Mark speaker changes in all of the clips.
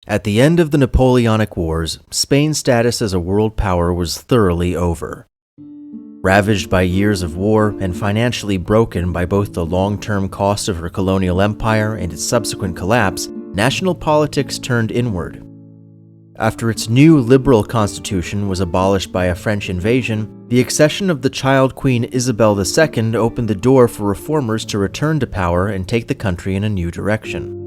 Speaker 1: At the end of the Napoleonic Wars, Spain's status as a world power was thoroughly over. Ravaged by years of war and financially broken by both the long-term cost of her colonial empire and its subsequent collapse, national politics turned inward. After its new liberal constitution was abolished by a French invasion, the accession of the child Queen Isabel II opened the door for reformers to return to power and take the country in a new direction.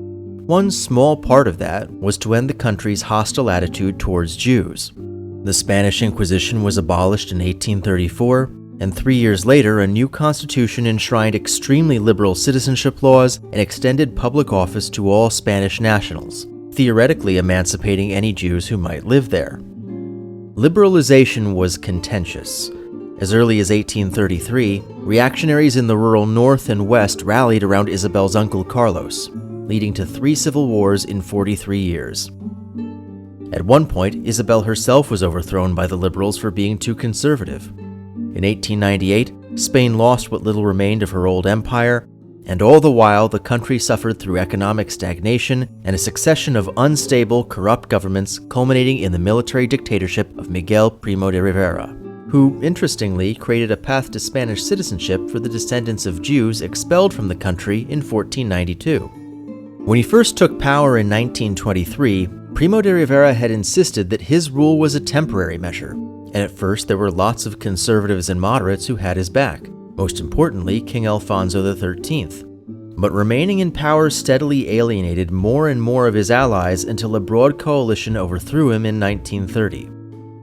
Speaker 1: One small part of that was to end the country's hostile attitude towards Jews. The Spanish Inquisition was abolished in 1834, and 3 years later a new constitution enshrined extremely liberal citizenship laws and extended public office to all Spanish nationals, theoretically emancipating any Jews who might live there. Liberalization was contentious. As early as 1833, reactionaries in the rural north and west rallied around Isabel's uncle Carlos, leading to 3 civil wars in 43 years. At one point, Isabel herself was overthrown by the liberals for being too conservative. In 1898, Spain lost what little remained of her old empire, and all the while the country suffered through economic stagnation and a succession of unstable, corrupt governments culminating in the military dictatorship of Miguel Primo de Rivera, who, interestingly, created a path to Spanish citizenship for the descendants of Jews expelled from the country in 1492. When he first took power in 1923, Primo de Rivera had insisted that his rule was a temporary measure, and at first there were lots of conservatives and moderates who had his back, most importantly King Alfonso XIII. But remaining in power steadily alienated more and more of his allies until a broad coalition overthrew him in 1930.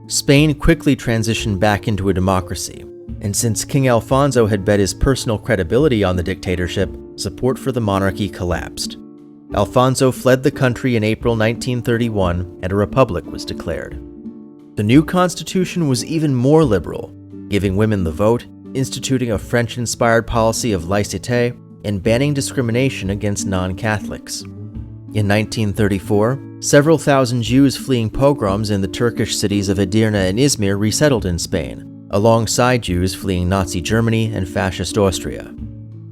Speaker 1: Spain quickly transitioned back into a democracy, and since King Alfonso had bet his personal credibility on the dictatorship, support for the monarchy collapsed. Alfonso fled the country in April 1931, and a republic was declared. The new constitution was even more liberal, giving women the vote, instituting a French-inspired policy of laïcité, and banning discrimination against non-Catholics. In 1934, several thousand Jews fleeing pogroms in the Turkish cities of Edirne and Izmir resettled in Spain, alongside Jews fleeing Nazi Germany and Fascist Austria.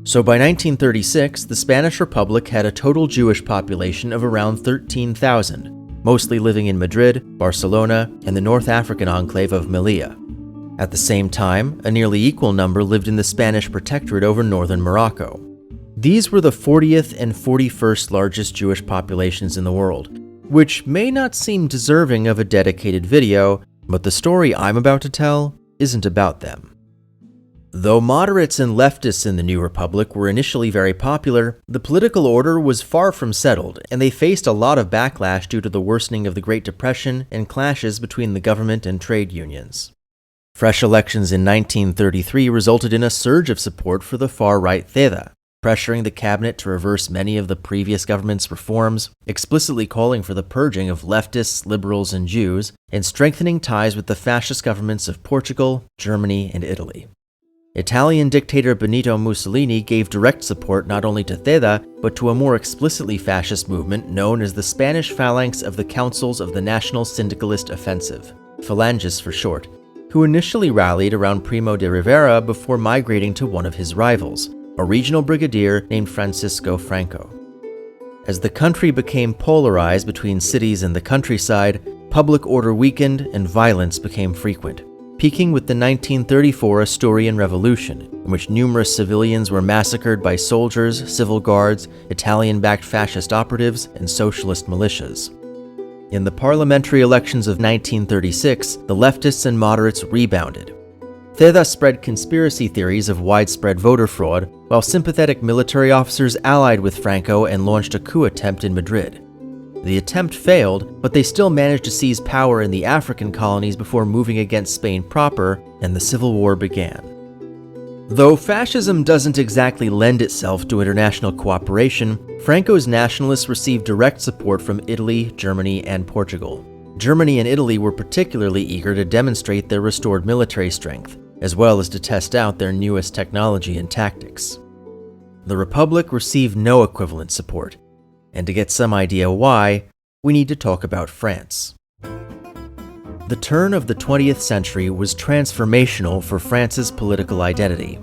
Speaker 1: So by 1936, the Spanish Republic had a total Jewish population of around 13,000, mostly living in Madrid, Barcelona, and the North African enclave of Melilla. At the same time, a nearly equal number lived in the Spanish protectorate over northern Morocco. These were the 40th and 41st largest Jewish populations in the world, which may not seem deserving of a dedicated video, but the story I'm about to tell isn't about them. Though moderates and leftists in the new republic were initially very popular, the political order was far from settled, and they faced a lot of backlash due to the worsening of the Great Depression and clashes between the government and trade unions. Fresh elections in 1933 resulted in a surge of support for the far-right Ceda, pressuring the cabinet to reverse many of the previous government's reforms, explicitly calling for the purging of leftists, liberals, and Jews, and strengthening ties with the fascist governments of Portugal, Germany, and Italy. Italian dictator Benito Mussolini gave direct support not only to Ceda, but to a more explicitly fascist movement known as the Spanish Phalanx of the Councils of the National Syndicalist Offensive, Phalanges for short, who initially rallied around Primo de Rivera before migrating to one of his rivals, a regional brigadier named Francisco Franco. As the country became polarized between cities and the countryside, public order weakened and violence became frequent, peaking with the 1934 Asturian Revolution, in which numerous civilians were massacred by soldiers, civil guards, Italian-backed fascist operatives, and socialist militias. In the parliamentary elections of 1936, the leftists and moderates rebounded. Ceda spread conspiracy theories of widespread voter fraud, while sympathetic military officers allied with Franco and launched a coup attempt in Madrid. The attempt failed, but they still managed to seize power in the African colonies before moving against Spain proper, and the Civil War began. Though fascism doesn't exactly lend itself to international cooperation, Franco's nationalists received direct support from Italy, Germany, and Portugal. Germany and Italy were particularly eager to demonstrate their restored military strength, as well as to test out their newest technology and tactics. The Republic received no equivalent support, and to get some idea why, we need to talk about France. The turn of the 20th century was transformational for France's political identity.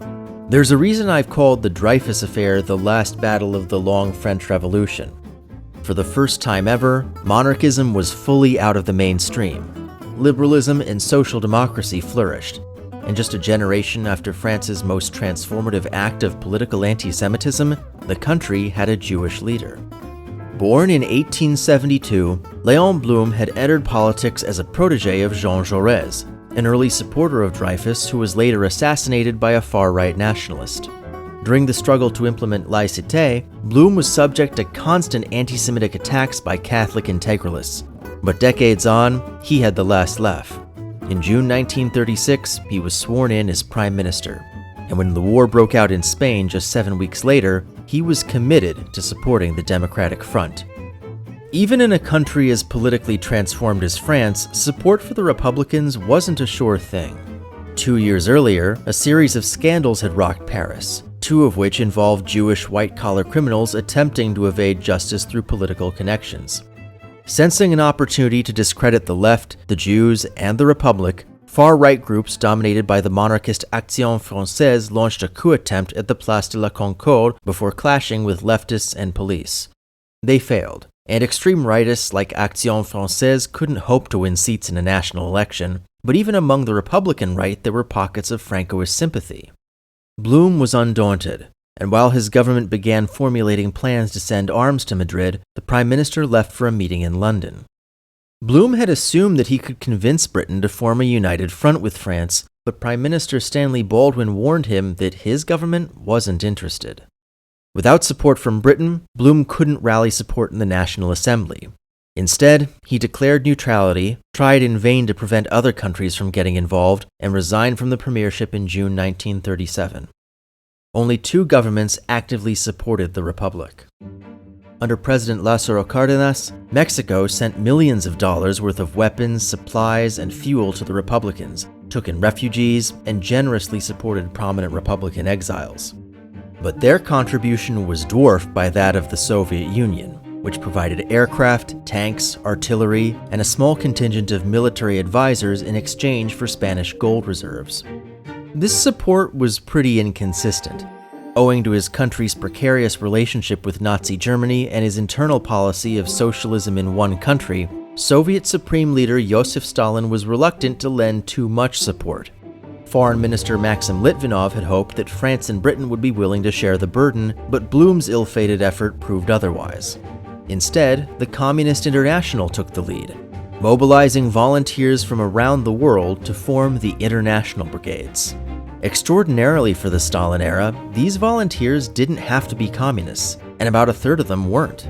Speaker 1: There's a reason I've called the Dreyfus Affair the last battle of the long French Revolution. For the first time ever, monarchism was fully out of the mainstream. Liberalism and social democracy flourished, and just a generation after France's most transformative act of political anti-Semitism, the country had a Jewish leader. Born in 1872, Léon Blum had entered politics as a protege of Jean Jaurès, an early supporter of Dreyfus who was later assassinated by a far-right nationalist. During the struggle to implement laïcité, Blum was subject to constant anti-Semitic attacks by Catholic integralists, but decades on, he had the last laugh. In June 1936, he was sworn in as prime minister, and when the war broke out in Spain just 7 weeks later, he was committed to supporting the Democratic Front. Even in a country as politically transformed as France, support for the Republicans wasn't a sure thing. 2 years earlier, a series of scandals had rocked Paris, 2 of which involved Jewish white-collar criminals attempting to evade justice through political connections. Sensing an opportunity to discredit the left, the Jews, and the Republic, far-right groups dominated by the monarchist Action Française launched a coup attempt at the Place de la Concorde before clashing with leftists and police. They failed, and extreme rightists like Action Française couldn't hope to win seats in a national election, but even among the Republican right there were pockets of Francoist sympathy. Blum was undaunted, and while his government began formulating plans to send arms to Madrid, the Prime Minister left for a meeting in London. Blum had assumed that he could convince Britain to form a united front with France, but Prime Minister Stanley Baldwin warned him that his government wasn't interested. Without support from Britain, Blum couldn't rally support in the National Assembly. Instead, he declared neutrality, tried in vain to prevent other countries from getting involved, and resigned from the premiership in June 1937. Only 2 governments actively supported the Republic. Under President Lázaro Cárdenas, Mexico sent millions of dollars worth of weapons, supplies, and fuel to the Republicans, took in refugees, and generously supported prominent Republican exiles. But their contribution was dwarfed by that of the Soviet Union, which provided aircraft, tanks, artillery, and a small contingent of military advisors in exchange for Spanish gold reserves. This support was pretty inconsistent. Owing to his country's precarious relationship with Nazi Germany and his internal policy of socialism in one country, Soviet Supreme Leader Joseph Stalin was reluctant to lend too much support. Foreign Minister Maxim Litvinov had hoped that France and Britain would be willing to share the burden, but Blum's ill-fated effort proved otherwise. Instead, the Communist International took the lead, mobilizing volunteers from around the world to form the International Brigades. Extraordinarily for the Stalin era, these volunteers didn't have to be communists, and about a third of them weren't.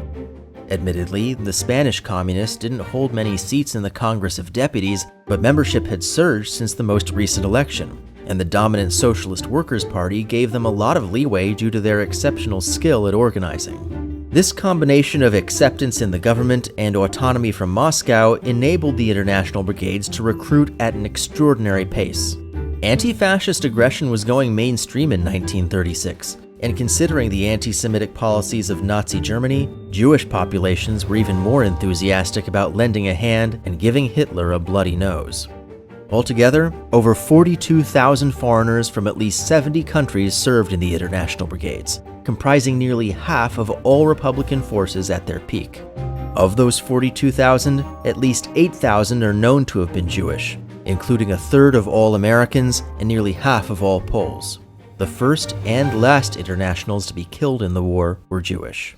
Speaker 1: Admittedly, the Spanish communists didn't hold many seats in the Congress of Deputies, but membership had surged since the most recent election, and the dominant Socialist Workers' Party gave them a lot of leeway due to their exceptional skill at organizing. This combination of acceptance in the government and autonomy from Moscow enabled the International Brigades to recruit at an extraordinary pace. Anti-fascist aggression was going mainstream in 1936, and considering the anti-Semitic policies of Nazi Germany, Jewish populations were even more enthusiastic about lending a hand and giving Hitler a bloody nose. Altogether, over 42,000 foreigners from at least 70 countries served in the International Brigades, comprising nearly half of all Republican forces at their peak. Of those 42,000, at least 8,000 are known to have been Jewish, including a third of all Americans and nearly half of all Poles. The first and last internationals to be killed in the war were Jewish.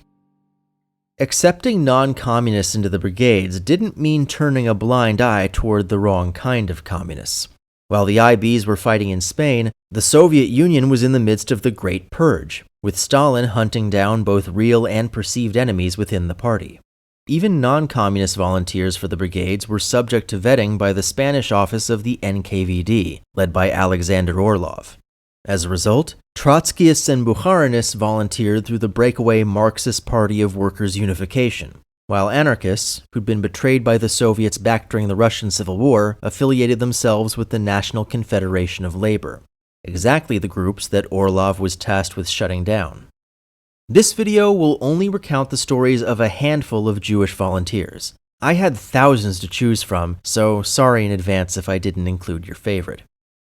Speaker 1: Accepting non-communists into the brigades didn't mean turning a blind eye toward the wrong kind of communists. While the IBs were fighting in Spain, the Soviet Union was in the midst of the Great Purge, with Stalin hunting down both real and perceived enemies within the party. Even non-communist volunteers for the brigades were subject to vetting by the Spanish office of the NKVD, led by Alexander Orlov. As a result, Trotskyists and Bukharinists volunteered through the breakaway Marxist Party of Workers' Unification, while anarchists, who'd been betrayed by the Soviets back during the Russian Civil War, affiliated themselves with the National Confederation of Labor, exactly the groups that Orlov was tasked with shutting down. This video will only recount the stories of a handful of Jewish volunteers. I had thousands to choose from, so sorry in advance if I didn't include your favorite.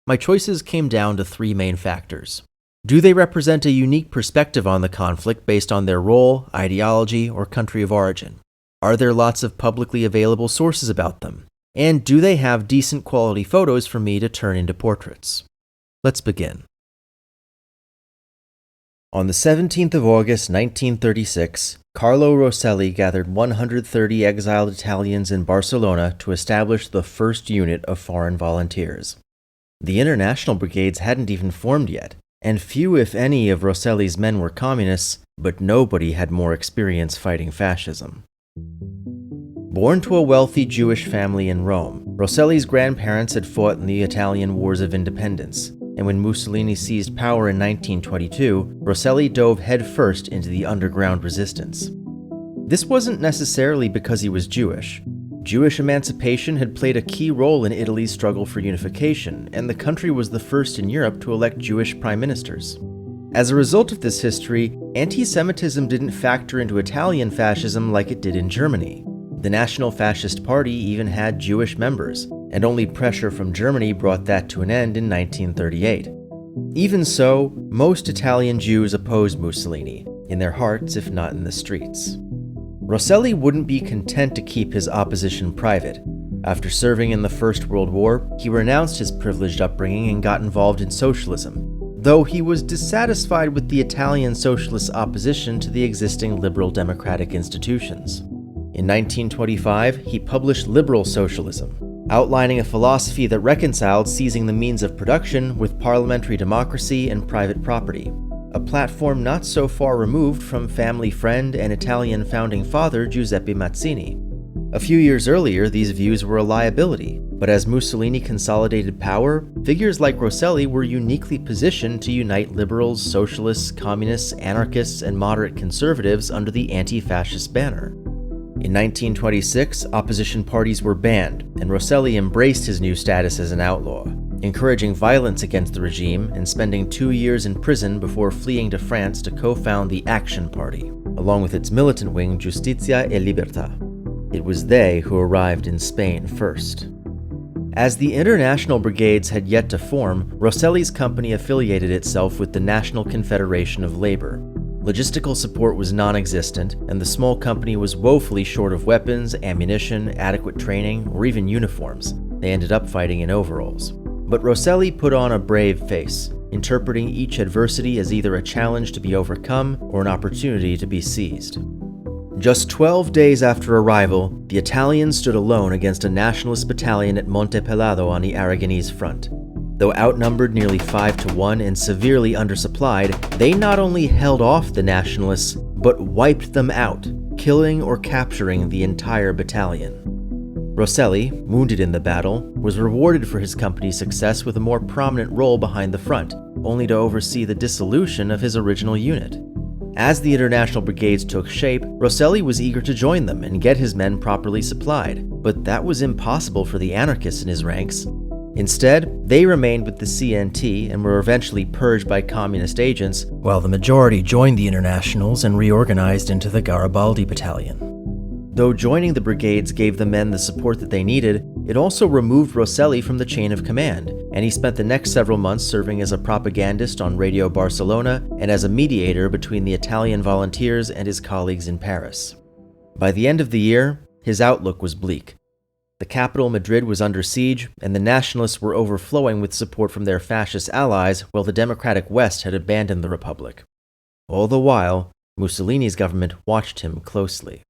Speaker 1: My choices came down to 3 main factors: Do they represent a unique perspective on the conflict based on their role, ideology, or country of origin? Are there lots of publicly available sources about them? And do they have decent quality photos for me to turn into portraits? Let's begin. On the 17th of August, 1936, Carlo Rosselli gathered 130 exiled Italians in Barcelona to establish the first unit of foreign volunteers. The International Brigades hadn't even formed yet, and few, if any, of Rosselli's men were communists, but nobody had more experience fighting fascism. Born to a wealthy Jewish family in Rome, Rosselli's grandparents had fought in the Italian Wars of Independence, and when Mussolini seized power in 1922, Rosselli dove headfirst into the underground resistance. This wasn't necessarily because he was Jewish. Jewish emancipation had played a key role in Italy's struggle for unification, and the country was the first in Europe to elect Jewish prime ministers. As a result of this history, anti-Semitism didn't factor into Italian fascism like it did in Germany. The National Fascist Party even had Jewish members, and only pressure from Germany brought that to an end in 1938. Even so, most Italian Jews opposed Mussolini, in their hearts if not in the streets. Rosselli wouldn't be content to keep his opposition private. After serving in the First World War, he renounced his privileged upbringing and got involved in socialism, though he was dissatisfied with the Italian socialist opposition to the existing liberal democratic institutions. In 1925, he published Liberal Socialism, outlining a philosophy that reconciled seizing the means of production with parliamentary democracy and private property, a platform not so far removed from family friend and Italian founding father Giuseppe Mazzini. A few years earlier, these views were a liability, but as Mussolini consolidated power, figures like Rosselli were uniquely positioned to unite liberals, socialists, communists, anarchists, and moderate conservatives under the anti-fascist banner. In 1926, opposition parties were banned, and Rosselli embraced his new status as an outlaw, encouraging violence against the regime and spending 2 years in prison before fleeing to France to co-found the Action Party, along with its militant wing Giustizia e Libertà. It was they who arrived in Spain first. As the International Brigades had yet to form, Rosselli's company affiliated itself with the National Confederation of Labor. Logistical support was non-existent, and the small company was woefully short of weapons, ammunition, adequate training, or even uniforms. They ended up fighting in overalls. But Rosselli put on a brave face, interpreting each adversity as either a challenge to be overcome or an opportunity to be seized. Just 12 days after arrival, the Italians stood alone against a nationalist battalion at Monte Pelado on the Aragonese front. Though outnumbered nearly 5-1 and severely undersupplied, they not only held off the nationalists, but wiped them out, killing or capturing the entire battalion. Rosselli, wounded in the battle, was rewarded for his company's success with a more prominent role behind the front, only to oversee the dissolution of his original unit. As the International Brigades took shape, Rosselli was eager to join them and get his men properly supplied, but that was impossible for the anarchists in his ranks. Instead, they remained with the CNT and were eventually purged by communist agents, while the majority joined the Internationals and reorganized into the Garibaldi Battalion. Though joining the brigades gave the men the support that they needed, it also removed Rosselli from the chain of command, and he spent the next several months serving as a propagandist on Radio Barcelona and as a mediator between the Italian volunteers and his colleagues in Paris. By the end of the year, his outlook was bleak. The capital, Madrid, was under siege, and the nationalists were overflowing with support from their fascist allies, while the democratic West had abandoned the Republic. All the while, Mussolini's government watched him closely.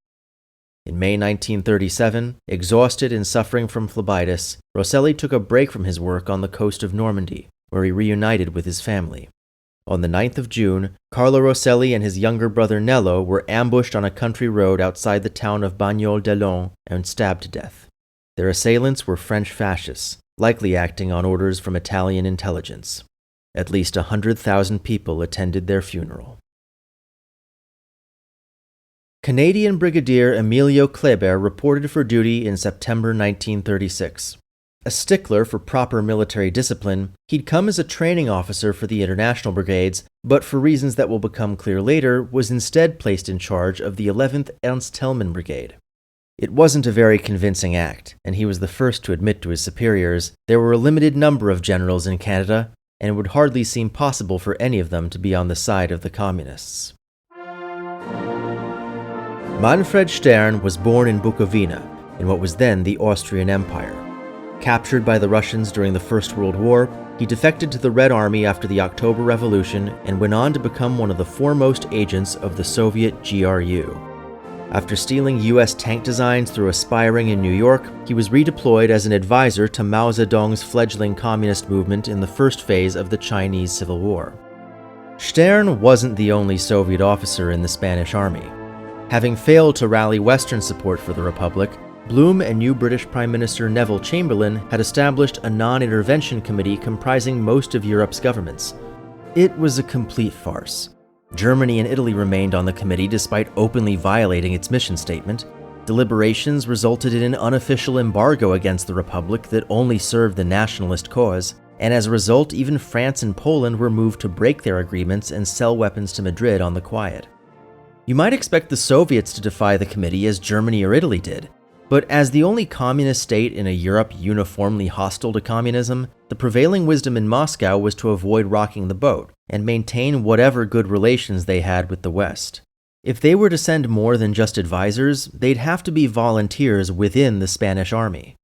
Speaker 1: In May 1937, exhausted and suffering from phlebitis, Rosselli took a break from his work on the coast of Normandy, where he reunited with his family. On the 9th of June, Carlo Rosselli and his younger brother Nello were ambushed on a country road outside the town of Bagnol d'Alon and stabbed to death. Their assailants were French fascists, likely acting on orders from Italian intelligence. At least 100,000 people attended their funeral. Canadian Brigadier Emilio Kléber reported for duty in September 1936. A stickler for proper military discipline, he'd come as a training officer for the International Brigades, but for reasons that will become clear later, was instead placed in charge of the 11th Ernst-Thälmann Brigade. It wasn't a very convincing act, and he was the first to admit to his superiors there were a limited number of generals in Canada, and it would hardly seem possible for any of them to be on the side of the communists. Manfred Stern was born in Bukovina, in what was then the Austrian Empire. Captured by the Russians during the First World War, he defected to the Red Army after the October Revolution and went on to become one of the foremost agents of the Soviet GRU. After stealing US tank designs through aspiring in New York, he was redeployed as an advisor to Mao Zedong's fledgling communist movement in the first phase of the Chinese Civil War. Stern wasn't the only Soviet officer in the Spanish army. Having failed to rally Western support for the Republic, Blum and new British Prime Minister Neville Chamberlain had established a non-intervention committee comprising most of Europe's governments. It was a complete farce. Germany and Italy remained on the committee despite openly violating its mission statement. Deliberations resulted in an unofficial embargo against the Republic that only served the nationalist cause, and as a result, even France and Poland were moved to break their agreements and sell weapons to Madrid on the quiet. You might expect the Soviets to defy the committee as Germany or Italy did, but as the only communist state in a Europe uniformly hostile to communism, the prevailing wisdom in Moscow was to avoid rocking the boat and maintain whatever good relations they had with the West. If they were to send more than just advisors, they'd have to be volunteers within the Spanish army.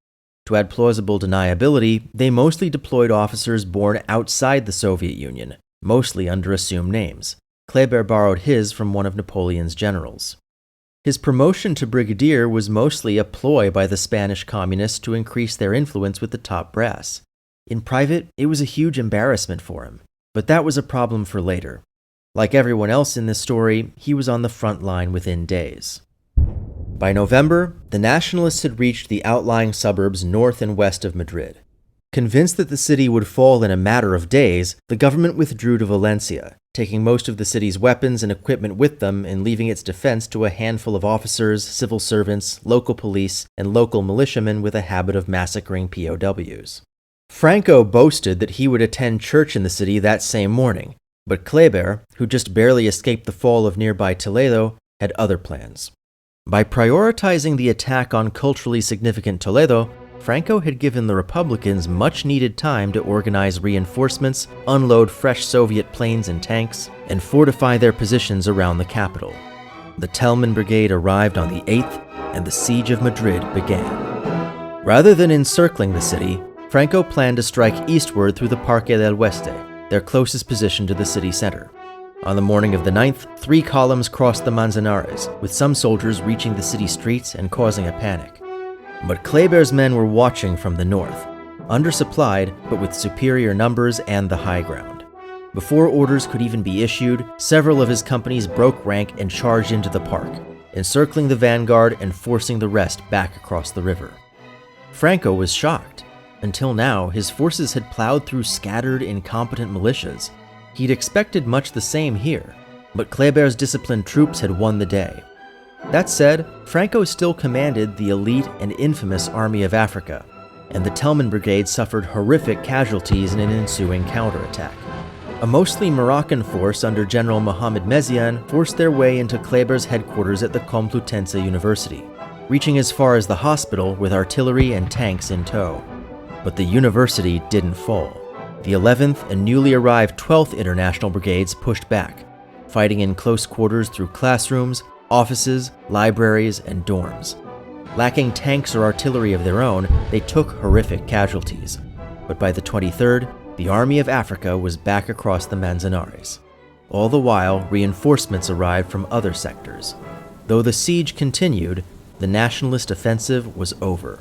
Speaker 1: To add plausible deniability, they mostly deployed officers born outside the Soviet Union, mostly under assumed names. Kléber borrowed his from one of Napoleon's generals. His promotion to brigadier was mostly a ploy by the Spanish communists to increase their influence with the top brass. In private, it was a huge embarrassment for him, but that was a problem for later. Like everyone else in this story, he was on the front line within days. By November, the nationalists had reached the outlying suburbs north and west of Madrid. Convinced that the city would fall in a matter of days, the government withdrew to Valencia, taking most of the city's weapons and equipment with them and leaving its defense to a handful of officers, civil servants, local police, and local militiamen with a habit of massacring POWs. Franco boasted that he would attend church in the city that same morning, but Kléber, who just barely escaped the fall of nearby Toledo, had other plans. By prioritizing the attack on culturally significant Toledo, Franco had given the Republicans much-needed time to organize reinforcements, unload fresh Soviet planes and tanks, and fortify their positions around the capital. The Telman Brigade arrived on the 8th, and the siege of Madrid began. Rather than encircling the city, Franco planned to strike eastward through the Parque del Oeste, their closest position to the city center. On the morning of the 9th, 3 columns crossed the Manzanares, with some soldiers reaching the city streets and causing a panic. But Kléber's men were watching from the north, undersupplied but with superior numbers and the high ground. Before orders could even be issued, several of his companies broke rank and charged into the park, encircling the vanguard and forcing the rest back across the river. Franco was shocked. Until now, his forces had plowed through scattered, incompetent militias. He'd expected much the same here, but Kléber's disciplined troops had won the day. That said, Franco still commanded the elite and infamous Army of Africa, and the Telman Brigade suffered horrific casualties in an ensuing counterattack. A mostly Moroccan force under General Mohamed Meziane forced their way into Kléber's headquarters at the Complutense University, reaching as far as the hospital with artillery and tanks in tow. But the university didn't fall. The 11th and newly arrived 12th International Brigades pushed back, fighting in close quarters through classrooms, offices, libraries, and dorms. Lacking tanks or artillery of their own, they took horrific casualties. But by the 23rd, the Army of Africa was back across the Manzanares. All the while, reinforcements arrived from other sectors. Though the siege continued, the nationalist offensive was over.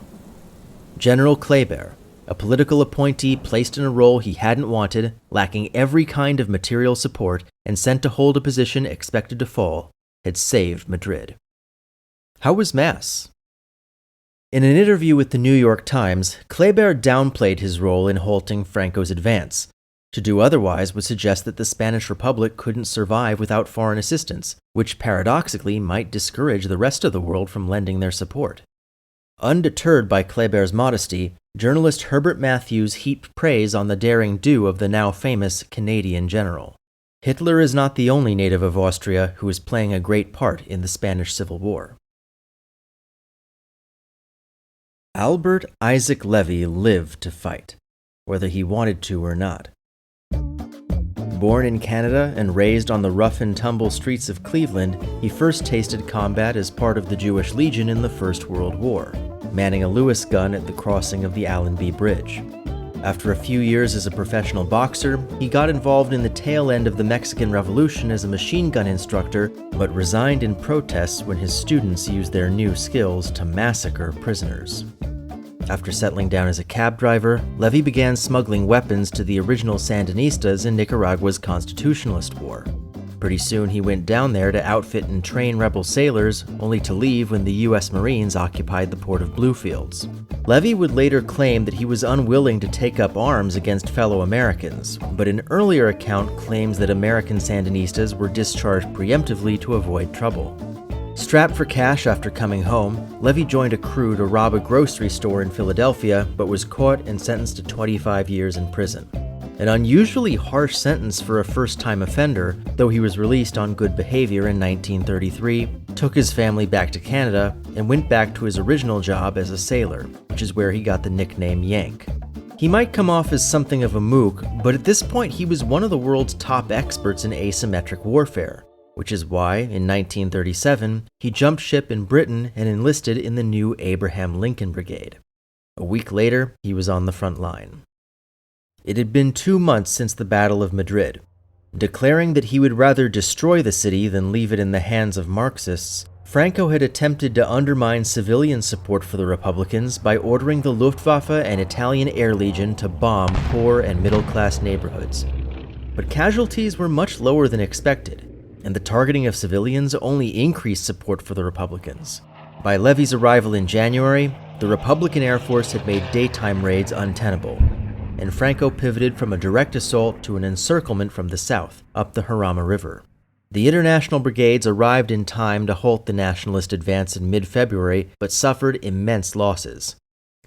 Speaker 1: General Kléber, a political appointee placed in a role he hadn't wanted, lacking every kind of material support, and sent to hold a position expected to fall, had saved Madrid. How was Mass? In an interview with the New York Times, Kléber downplayed his role in halting Franco's advance. To do otherwise would suggest that the Spanish Republic couldn't survive without foreign assistance, which paradoxically might discourage the rest of the world from lending their support. Undeterred by Kléber's modesty, journalist Herbert Matthews heaped praise on the daring do of the now famous Canadian general. Hitler is not the only native of Austria who is playing a great part in the Spanish Civil War. Albert Isaac Levy lived to fight, whether he wanted to or not. Born in Canada and raised on the rough-and-tumble streets of Cleveland, he first tasted combat as part of the Jewish Legion in the First World War, manning a Lewis gun at the crossing of the Allan E Bridge. After a few years as a professional boxer, he got involved in the tail end of the Mexican Revolution as a machine gun instructor, but resigned in protest when his students used their new skills to massacre prisoners. After settling down as a cab driver, Levy began smuggling weapons to the original Sandinistas in Nicaragua's Constitutionalist War. Pretty soon he went down there to outfit and train rebel sailors, only to leave when the U.S. Marines occupied the port of Bluefields. Levy would later claim that he was unwilling to take up arms against fellow Americans, but an earlier account claims that American Sandinistas were discharged preemptively to avoid trouble. Strapped for cash after coming home, Levy joined a crew to rob a grocery store in Philadelphia, but was caught and sentenced to 25 years in prison. An unusually harsh sentence for a first-time offender, though he was released on good behavior in 1933, took his family back to Canada, and went back to his original job as a sailor, which is where he got the nickname Yank. He might come off as something of a mook, but at this point he was one of the world's top experts in asymmetric warfare, which is why, in 1937, he jumped ship in Britain and enlisted in the new Abraham Lincoln Brigade. A week later, he was on the front line. It had been 2 months since the Battle of Madrid. Declaring that he would rather destroy the city than leave it in the hands of Marxists, Franco had attempted to undermine civilian support for the Republicans by ordering the Luftwaffe and Italian Air Legion to bomb poor and middle-class neighborhoods. But casualties were much lower than expected, and the targeting of civilians only increased support for the Republicans. By Levy's arrival in January, the Republican Air Force had made daytime raids untenable, and Franco pivoted from a direct assault to an encirclement from the south, up the Jarama River. The International Brigades arrived in time to halt the nationalist advance in mid-February, but suffered immense losses.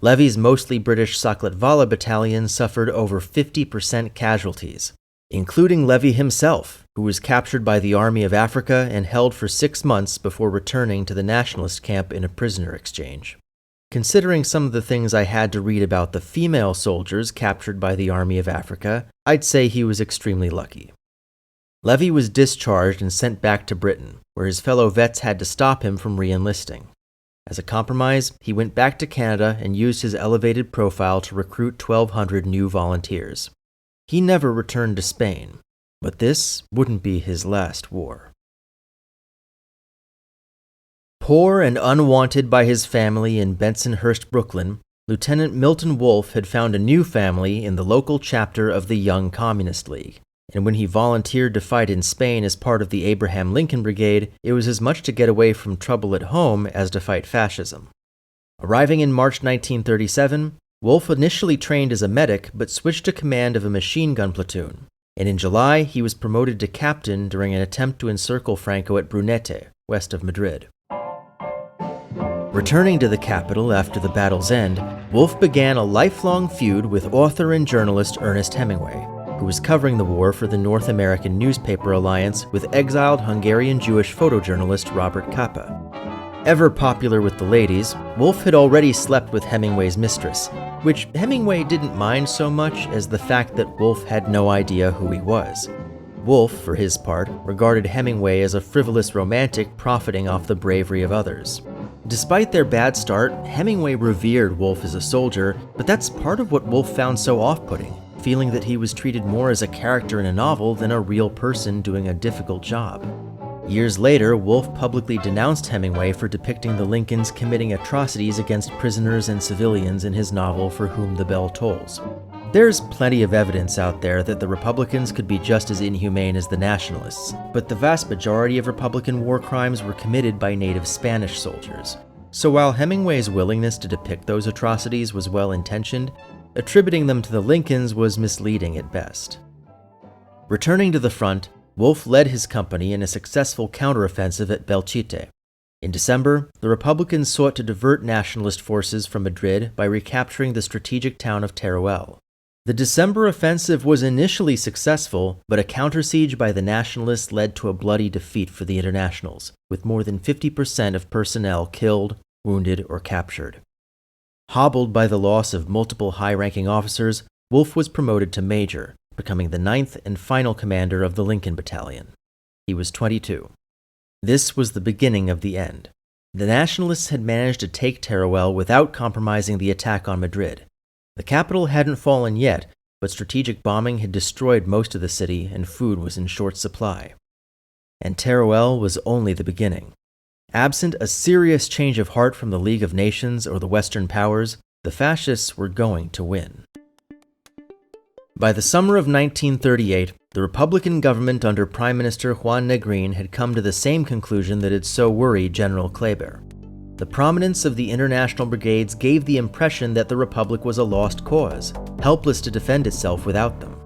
Speaker 1: Levy's mostly British Saklatvala battalion suffered over 50% casualties, including Levy himself, who was captured by the Army of Africa and held for 6 months before returning to the nationalist camp in a prisoner exchange. Considering some of the things I had to read about the female soldiers captured by the Army of Africa, I'd say he was extremely lucky. Levy was discharged and sent back to Britain, where his fellow vets had to stop him from re-enlisting. As a compromise, he went back to Canada and used his elevated profile to recruit 1,200 new volunteers. He never returned to Spain, but this wouldn't be his last war. Poor and unwanted by his family in Bensonhurst, Brooklyn, Lieutenant Milton Wolff had found a new family in the local chapter of the Young Communist League, and when he volunteered to fight in Spain as part of the Abraham Lincoln Brigade, it was as much to get away from trouble at home as to fight fascism. Arriving in March 1937, Wolff initially trained as a medic but switched to command of a machine gun platoon, and in July he was promoted to captain during an attempt to encircle Franco at Brunete, west of Madrid. Returning to the capital after the battle's end, Wolff began a lifelong feud with author and journalist Ernest Hemingway, who was covering the war for the North American Newspaper Alliance with exiled Hungarian Jewish photojournalist Robert Capa. Ever popular with the ladies, Wolff had already slept with Hemingway's mistress, which Hemingway didn't mind so much as the fact that Wolff had no idea who he was. Wolff, for his part, regarded Hemingway as a frivolous romantic profiting off the bravery of others. Despite their bad start, Hemingway revered Wolff as a soldier, but that's part of what Wolff found so off-putting, feeling that he was treated more as a character in a novel than a real person doing a difficult job. Years later, Wolff publicly denounced Hemingway for depicting the Lincolns committing atrocities against prisoners and civilians in his novel For Whom the Bell Tolls. There's plenty of evidence out there that the Republicans could be just as inhumane as the Nationalists, but the vast majority of Republican war crimes were committed by native Spanish soldiers. So while Hemingway's willingness to depict those atrocities was well-intentioned, attributing them to the Lincolns was misleading at best. Returning to the front, Wolff led his company in a successful counteroffensive at Belchite. In December, the Republicans sought to divert nationalist forces from Madrid by recapturing the strategic town of Teruel. The December offensive was initially successful, but a countersiege by the Nationalists led to a bloody defeat for the Internationals, with more than 50% of personnel killed, wounded, or captured. Hobbled by the loss of multiple high-ranking officers, Wolff was promoted to major, becoming the 9th and final commander of the Lincoln Battalion. He was 22. This was the beginning of the end. The Nationalists had managed to take Teruel without compromising the attack on Madrid. The capital hadn't fallen yet, but strategic bombing had destroyed most of the city and food was in short supply. And Teruel was only the beginning. Absent a serious change of heart from the League of Nations or the Western powers, the fascists were going to win. By the summer of 1938, the Republican government under Prime Minister Juan Negrín had come to the same conclusion that had so worried General Kléber. The prominence of the International Brigades gave the impression that the Republic was a lost cause, helpless to defend itself without them.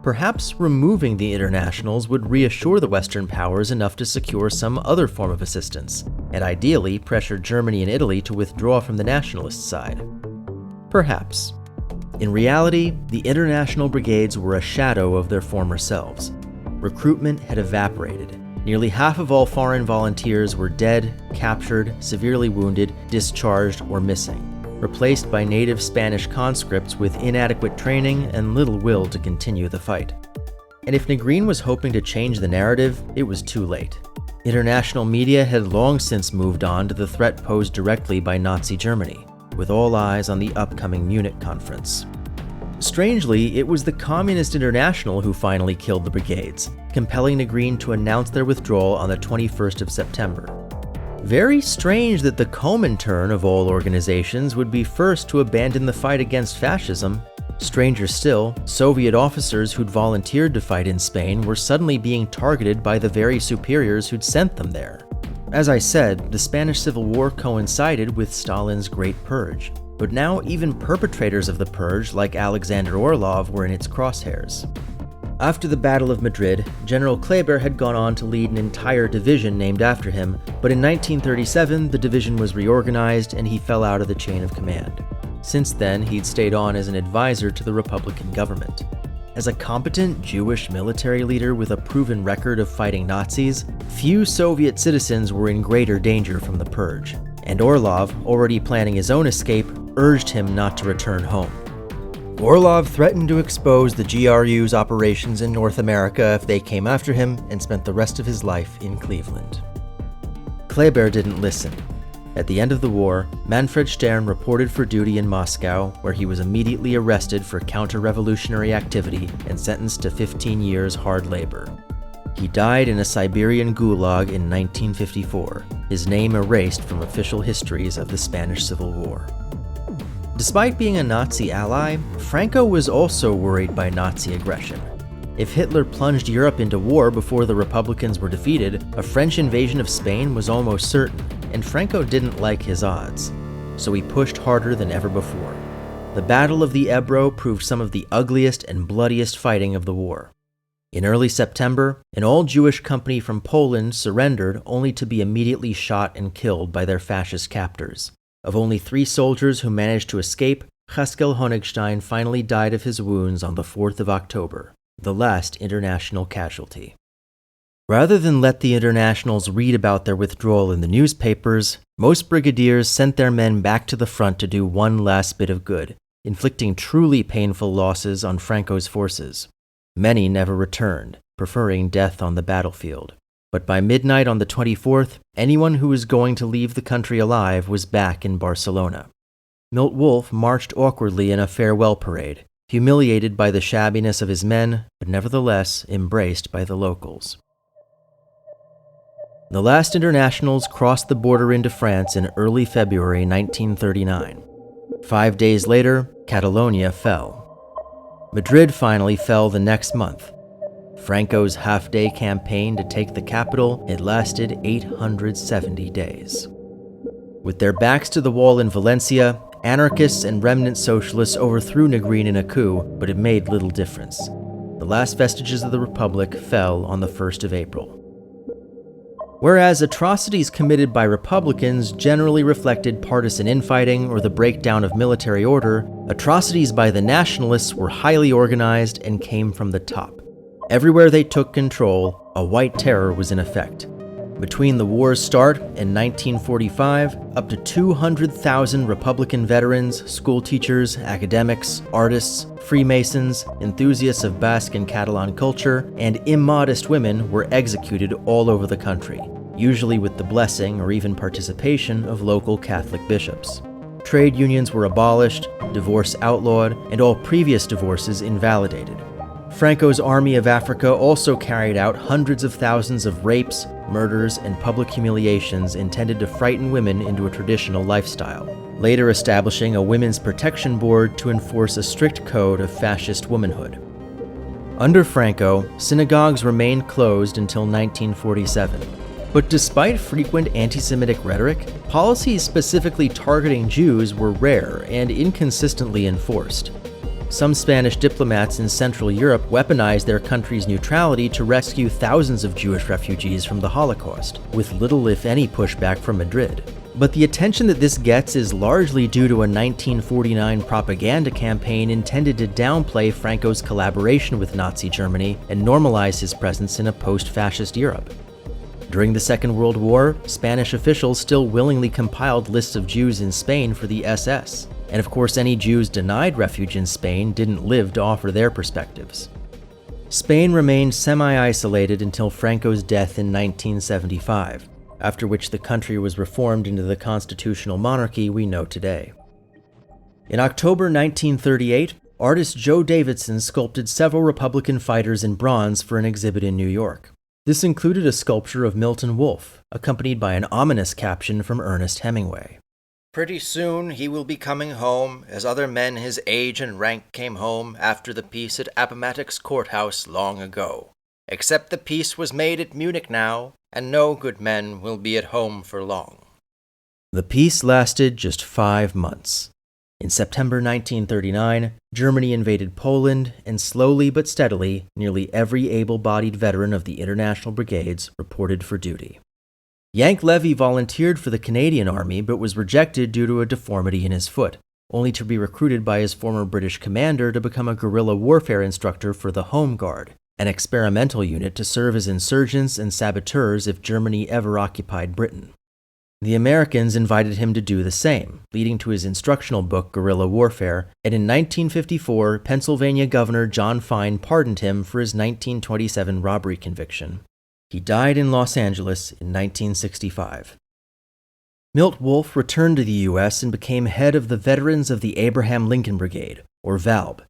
Speaker 1: Perhaps removing the Internationals would reassure the Western powers enough to secure some other form of assistance, and ideally pressure Germany and Italy to withdraw from the Nationalist side. Perhaps. In reality, the International Brigades were a shadow of their former selves. Recruitment had evaporated. Nearly half of all foreign volunteers were dead, captured, severely wounded, discharged, or missing, replaced by native Spanish conscripts with inadequate training and little will to continue the fight. And if Negrín was hoping to change the narrative, it was too late. International media had long since moved on to the threat posed directly by Nazi Germany, with all eyes on the upcoming Munich conference. Strangely, it was the Communist International who finally killed the brigades, compelling Negrín to announce their withdrawal on the 21st of September. Very strange that the Comintern of all organizations would be first to abandon the fight against fascism. Stranger still, Soviet officers who'd volunteered to fight in Spain were suddenly being targeted by the very superiors who'd sent them there. As I said, the Spanish Civil War coincided with Stalin's Great Purge, but now even perpetrators of the purge, like Alexander Orlov, were in its crosshairs. After the Battle of Madrid, General Kléber had gone on to lead an entire division named after him, but in 1937 the division was reorganized and he fell out of the chain of command. Since then, he'd stayed on as an advisor to the Republican government. As a competent Jewish military leader with a proven record of fighting Nazis, few Soviet citizens were in greater danger from the purge, and Orlov, already planning his own escape, urged him not to return home. Orlov threatened to expose the GRU's operations in North America if they came after him, and spent the rest of his life in Cleveland. Kléber didn't listen. At the end of the war, Manfred Stern reported for duty in Moscow, where he was immediately arrested for counter-revolutionary activity and sentenced to 15 years hard labor. He died in a Siberian gulag in 1954, his name erased from official histories of the Spanish Civil War. Despite being a Nazi ally, Franco was also worried by Nazi aggression. If Hitler plunged Europe into war before the Republicans were defeated, a French invasion of Spain was almost certain, and Franco didn't like his odds, so he pushed harder than ever before. The Battle of the Ebro proved some of the ugliest and bloodiest fighting of the war. In early September, an all-Jewish company from Poland surrendered only to be immediately shot and killed by their fascist captors. Of only 3 soldiers who managed to escape, Haskell Honigstein finally died of his wounds on the 4th of October, the last international casualty. Rather than let the internationals read about their withdrawal in the newspapers, most brigadiers sent their men back to the front to do one last bit of good, inflicting truly painful losses on Franco's forces. Many never returned, preferring death on the battlefield. But by midnight on the 24th, anyone who was going to leave the country alive was back in Barcelona. Milton Wolff marched awkwardly in a farewell parade, humiliated by the shabbiness of his men, but nevertheless embraced by the locals. The last internationals crossed the border into France in early February 1939. 5 days later, Catalonia fell. Madrid finally fell the next month. Franco's half-day campaign to take the capital, it lasted 870 days. With their backs to the wall in Valencia, anarchists and remnant socialists overthrew Negrín in a coup, but it made little difference. The last vestiges of the Republic fell on the 1st of April. Whereas atrocities committed by Republicans generally reflected partisan infighting or the breakdown of military order, atrocities by the Nationalists were highly organized and came from the top. Everywhere they took control, a white terror was in effect. Between the war's start in 1945, up to 200,000 Republican veterans, schoolteachers, academics, artists, Freemasons, enthusiasts of Basque and Catalan culture, and immodest women were executed all over the country, usually with the blessing or even participation of local Catholic bishops. Trade unions were abolished, divorce outlawed, and all previous divorces invalidated. Franco's Army of Africa also carried out hundreds of thousands of rapes, murders, and public humiliations intended to frighten women into a traditional lifestyle, later establishing a women's protection board to enforce a strict code of fascist womanhood. Under Franco, synagogues remained closed until 1947. But despite frequent anti-Semitic rhetoric, policies specifically targeting Jews were rare and inconsistently enforced. Some Spanish diplomats in Central Europe weaponized their country's neutrality to rescue thousands of Jewish refugees from the Holocaust, with little if any pushback from Madrid. But the attention that this gets is largely due to a 1949 propaganda campaign intended to downplay Franco's collaboration with Nazi Germany and normalize his presence in a post-fascist Europe. During the Second World War, Spanish officials still willingly compiled lists of Jews in Spain for the SS. And of course, any Jews denied refuge in Spain didn't live to offer their perspectives. Spain remained semi-isolated until Franco's death in 1975, after which the country was reformed into the constitutional monarchy we know today. In October 1938, artist Joe Davidson sculpted several Republican fighters in bronze for an exhibit in New York. This included a sculpture of Milton Wolff, accompanied by an ominous caption from Ernest Hemingway.
Speaker 2: Pretty soon he will be coming home, as other men his age and rank came home after the peace at Appomattox Courthouse long ago. Except the peace was made at Munich now, and no good men will be at home for long.
Speaker 1: The peace lasted just 5 months. In September 1939, Germany invaded Poland, and slowly but steadily, nearly every able-bodied veteran of the International Brigades reported for duty. Yank Levy volunteered for the Canadian Army but was rejected due to a deformity in his foot, only to be recruited by his former British commander to become a guerrilla warfare instructor for the Home Guard, an experimental unit to serve as insurgents and saboteurs if Germany ever occupied Britain. The Americans invited him to do the same, leading to his instructional book Guerilla Warfare, and in 1954, Pennsylvania Governor John Fine pardoned him for his 1927 robbery conviction. He died in Los Angeles in 1965. Milton Wolff returned to the U.S. and became head of the Veterans of the Abraham Lincoln Brigade, or VALB.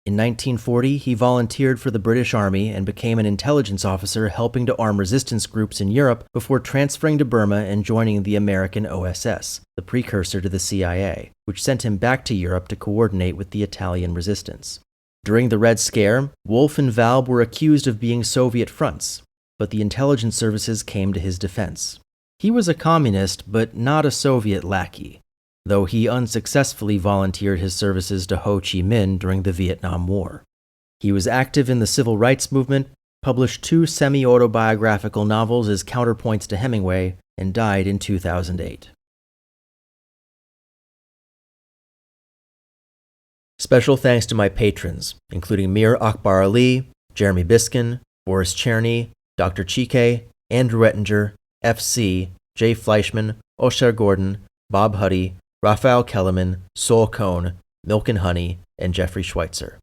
Speaker 1: In 1940, he volunteered for the British Army and became an intelligence officer helping to arm resistance groups in Europe before transferring to Burma and joining the American OSS, the precursor to the CIA, which sent him back to Europe to coordinate with the Italian resistance. During the Red Scare, Wolff and VALB were accused of being Soviet fronts, but the intelligence services came to his defense. He was a communist, but not a Soviet lackey, though he unsuccessfully volunteered his services to Ho Chi Minh during the Vietnam War. He was active in the civil rights movement, published 2 semi-autobiographical novels as counterpoints to Hemingway, and died in 2008. Special thanks to my patrons, including Mir Akbar Ali, Jeremy Biskin, Boris Cherny, Dr. Chike, Andrew Ettinger, FC, Jay Fleischman, Osher Gordon, Bob Huddy, Raphael Kellerman, Sol Cohn, Milk and Honey, and Jeffrey Schweitzer.